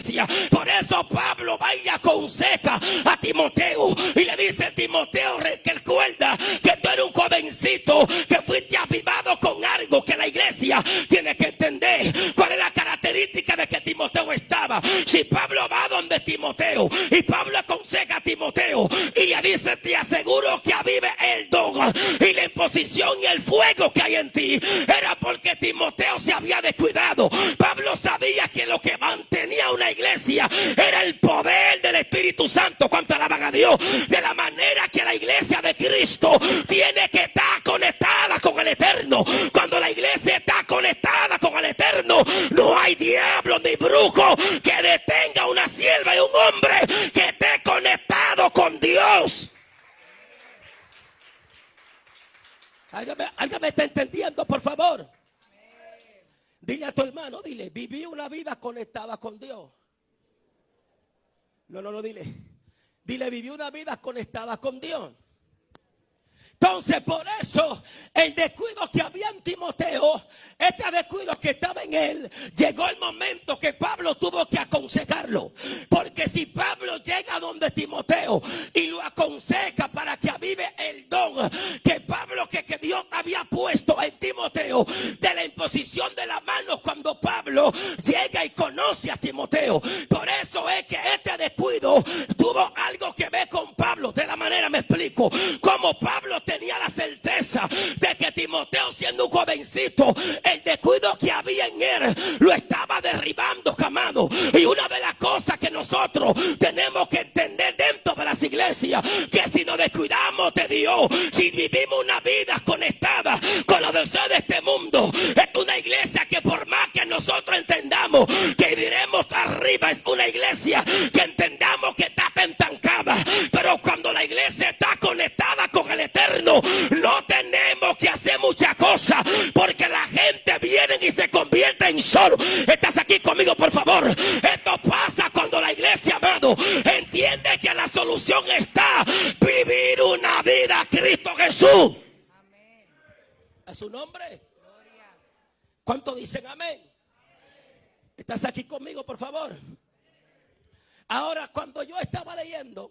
iglesia. Por eso Pablo va y aconseja a Timoteo y le dice: Timoteo, recuerda que tú eres un jovencito, que fuiste avivado con algo que la iglesia tiene que entender. ¿Cuál es la característica de que Timoteo estaba? Si Pablo va donde Timoteo y Pablo aconseja a Timoteo y le dice: te aseguro que avive el don y la imposición y el fuego que hay en ti, era porque Timoteo se había descuidado. Pablo sabía que lo que mantenía una iglesia era el poder del Espíritu Santo. ¿Cuánto alaban a Dios? De la manera que la iglesia de Cristo tiene que estar conectada con el Eterno. Cuando la iglesia está conectada con el Eterno, no hay diablo ni brujo que detenga una sierva y un hombre que esté conectado con Dios. ¿Alguien me está entendiendo, por favor? Dile a tu hermano, dile: viví una vida conectada con Dios. No, dile. Dile: viví una vida conectada con Dios. Entonces, por eso, el descuido que había en Timoteo, este descuido que estaba en él, llegó el momento que Pablo tuvo que aconsejarlo. Porque si Pablo llega donde Timoteo y lo aconseja para que avive el don que Pablo, que Dios había puesto en Timoteo, de la imposición de las manos, cuando Pablo llega y conoce a Timoteo. Por eso es que este descuido tuvo algo que ver con Pablo. De la manera, me explico, como Pablo tenía la certeza de que Timoteo, siendo un jovencito, el descuido que había en él lo estaba derribando, amado. Y una de las cosas que nosotros tenemos que entender dentro de las iglesias, que si nos descuidamos de Dios, si vivimos una vida conectada con los deseos de este mundo, es una iglesia que, por más que nosotros entendamos que iremos arriba, es una iglesia que entendamos que está estancada. Pero cuando la iglesia está conectada con el Eterno, no tenemos que hacer muchas cosas, porque la gente viene y se convierte en solo. ¿Estás aquí conmigo, por favor? Esto pasa cuando la iglesia, amado, entiende que la solución está vivir una vida a Cristo Jesús. Amén. ¿A su nombre? Gloria. ¿Cuánto dicen amén? ¿Estás aquí conmigo, por favor? Ahora, cuando yo estaba leyendo,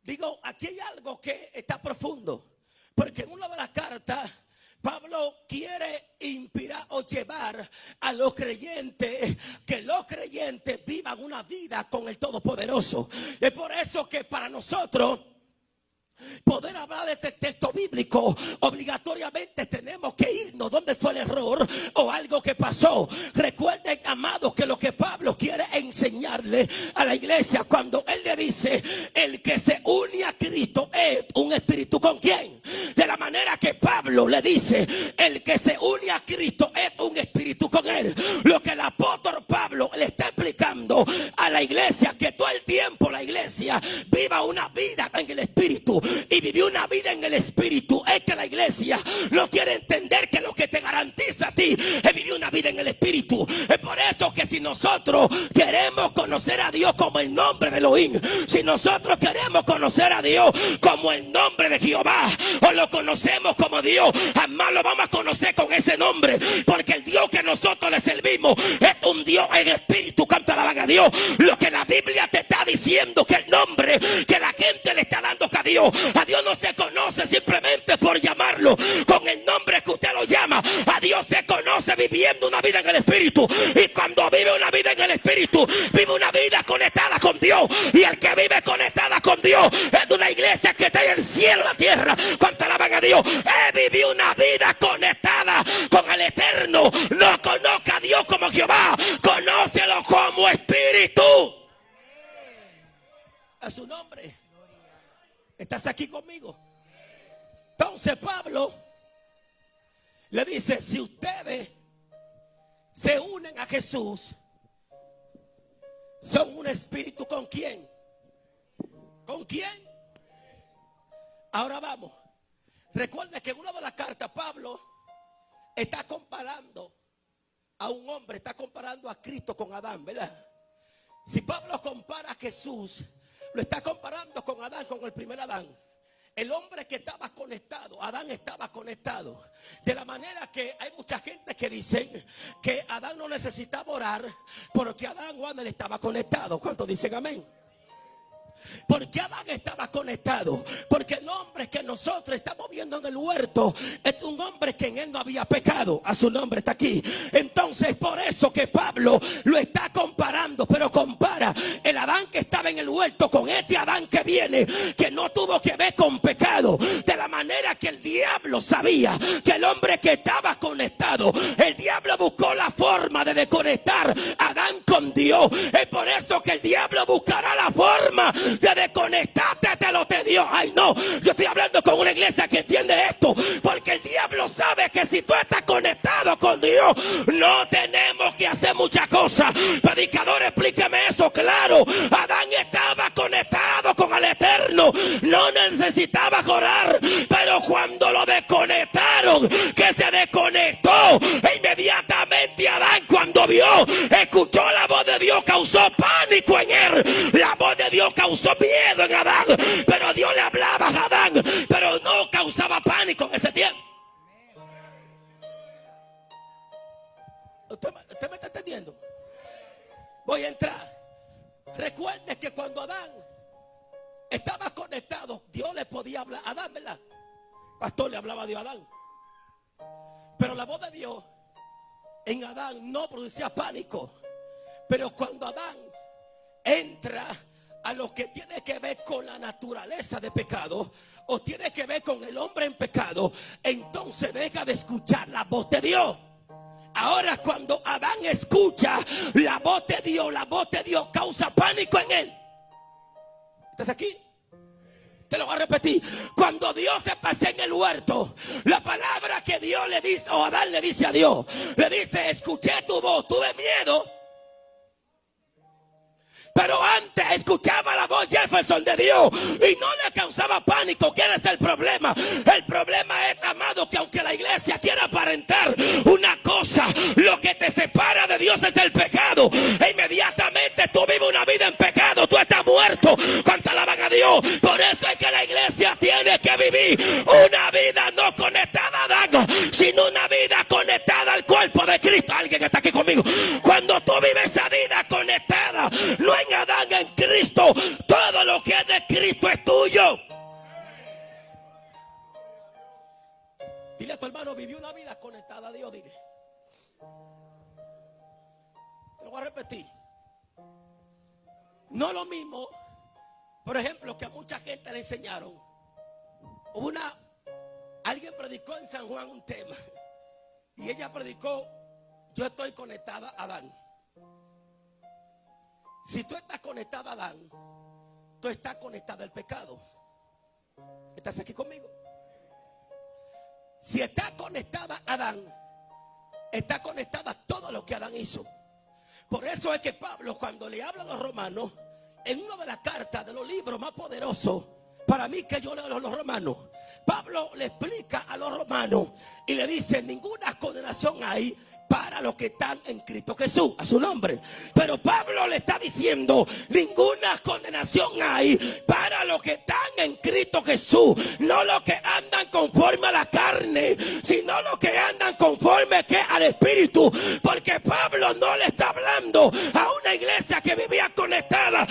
digo, aquí hay algo que está profundo. Porque en una de las cartas, Pablo quiere inspirar o llevar a los creyentes, que los creyentes vivan una vida con el Todopoderoso. Es por eso que para nosotros poder hablar de este texto bíblico, obligatoriamente tenemos que irnos donde fue el error o algo que pasó. Recuerden, amados, que lo que Pablo quiere enseñarle a la iglesia, cuando él le dice: el que se une a Cristo es un espíritu con quién. De la manera que Pablo le dice: el que se une a Cristo es un espíritu con él. Lo que el apóstol Pablo le está explicando a la iglesia, que todo el tiempo la iglesia viva una vida en el espíritu. Y vivió una vida en el espíritu. Es que la iglesia no quiere entender que lo que te garantiza a ti es vivir una vida en el espíritu. Es por eso que si nosotros queremos conocer a Dios como el nombre de Elohim, si nosotros queremos conocer a Dios como el nombre de Jehová, o lo conocemos como Dios, jamás lo vamos a conocer con ese nombre, porque el Dios que nosotros le servimos es un Dios en espíritu. Canta alabanza a Dios. Lo que la Biblia te está diciendo, que el nombre que la gente le está dando a Dios no se conoce simplemente por llamarlo con el nombre que usted lo llama. A Dios se conoce viviendo una vida en el espíritu. Y cuando vive una vida en el espíritu, vive una vida conectada con Dios. Y el que vive conectada con Dios es una iglesia que está en el cielo, la tierra. Cuánto alaban a Dios. Vivió una vida conectada con el Eterno. No conozca a Dios como Jehová, conócelo como espíritu. A su nombre. ¿Estás aquí conmigo? Entonces Pablo le dice: si ustedes se unen a Jesús, son un espíritu. ¿Con quién? ¿Con quién? Ahora vamos. Recuerda que en una de las cartas Pablo está comparando a un hombre, está comparando a Cristo con Adán, ¿verdad? Si Pablo compara a Jesús, lo está comparando con Adán, con el primer Adán. el hombre que estaba conectado, Adán estaba conectado. De la manera que hay mucha gente que dicen que Adán no necesitaba orar porque Adán cuando él estaba conectado. ¿Cuántos dicen amén? Porque Adán estaba conectado. Porque el hombre que nosotros estamos viendo en el huerto es un hombre que en él no había pecado. A su nombre está aquí. Entonces por eso que Pablo lo está comparando. Pero compara el Adán que estaba en el huerto con este Adán que viene, que no tuvo que ver con pecado. De la manera que el diablo sabía que el hombre que estaba conectado, el diablo buscó la forma de desconectar a Adán con Dios. Es por eso que el diablo buscará la forma de desconectarte de lo de Dios. Ay no, yo estoy hablando con una iglesia que entiende esto, porque el diablo sabe que si tú estás conectado con Dios no tenemos que hacer muchas cosas. Predicador, explíqueme eso claro. Adán estaba conectado con el Eterno, no necesitaba orar, pero cuando lo desconectaron, que se desconectó, e inmediatamente Adán cuando escuchó la voz de Dios, causó pánico en él. La voz de Dios causó miedo en Adán, pero Dios le hablaba a Adán, pero no causaba pánico en ese tiempo. ¿Usted me está entendiendo? Voy a entrar. Recuerde que cuando Adán estaba conectado, Dios le podía hablar a Adán, ¿verdad? Pastor, le hablaba a Dios a Adán, pero la voz de Dios en Adán no producía pánico. Pero cuando Adán entra a lo que tiene que ver con la naturaleza de pecado, o tiene que ver con el hombre en pecado, entonces deja de escuchar la voz de Dios. Ahora cuando Adán escucha la voz de Dios causa pánico en él. ¿Estás aquí? Te lo voy a repetir. Cuando Dios se pasea en el huerto, la palabra que Dios le dice, o Adán le dice a Dios, le dice: escuché tu voz, tuve miedo, pero antes escuchaba la voz Jefferson de Dios y no le causaba pánico. ¿Quién es el problema? El problema es, amado, que aunque la iglesia quiera aparentar una cosa, lo que te separa de Dios es el pecado. E inmediatamente tú vives una vida en pecado, tú estás muerto. ¿Cuánto alaban a Dios? Por eso es que la iglesia tiene que vivir una vida no conectada a Adán, sino una vida conectada al cuerpo de Cristo. Alguien que está aquí conmigo. Cuando tú vives esa vida conectada, no hay Adán, en Cristo, todo lo que es de Cristo es tuyo. Dile a tu hermano: vivió una vida conectada a Dios. Dile. Te lo voy a repetir. No lo mismo, por ejemplo, que a mucha gente le enseñaron. Alguien predicó en San Juan un tema y ella predicó: yo estoy conectada a Adán. Si tú estás conectada a Adán, tú estás conectada al pecado. ¿Estás aquí conmigo? Si estás conectada a Adán, está conectada a todo lo que Adán hizo. Por eso es que Pablo, cuando le habla a los romanos, en una de las cartas de los libros más poderosos para mí que yo leo a los romanos, Pablo le explica a los romanos y le dice: ninguna condenación hay para los que están en Cristo Jesús, a su nombre. Pero Pablo le está diciendo: ninguna condenación hay para los que están en Cristo Jesús, no los que andan conforme a la carne, sino los que andan conforme al Espíritu. Porque Pablo no le está hablando a una iglesia que vivía conectada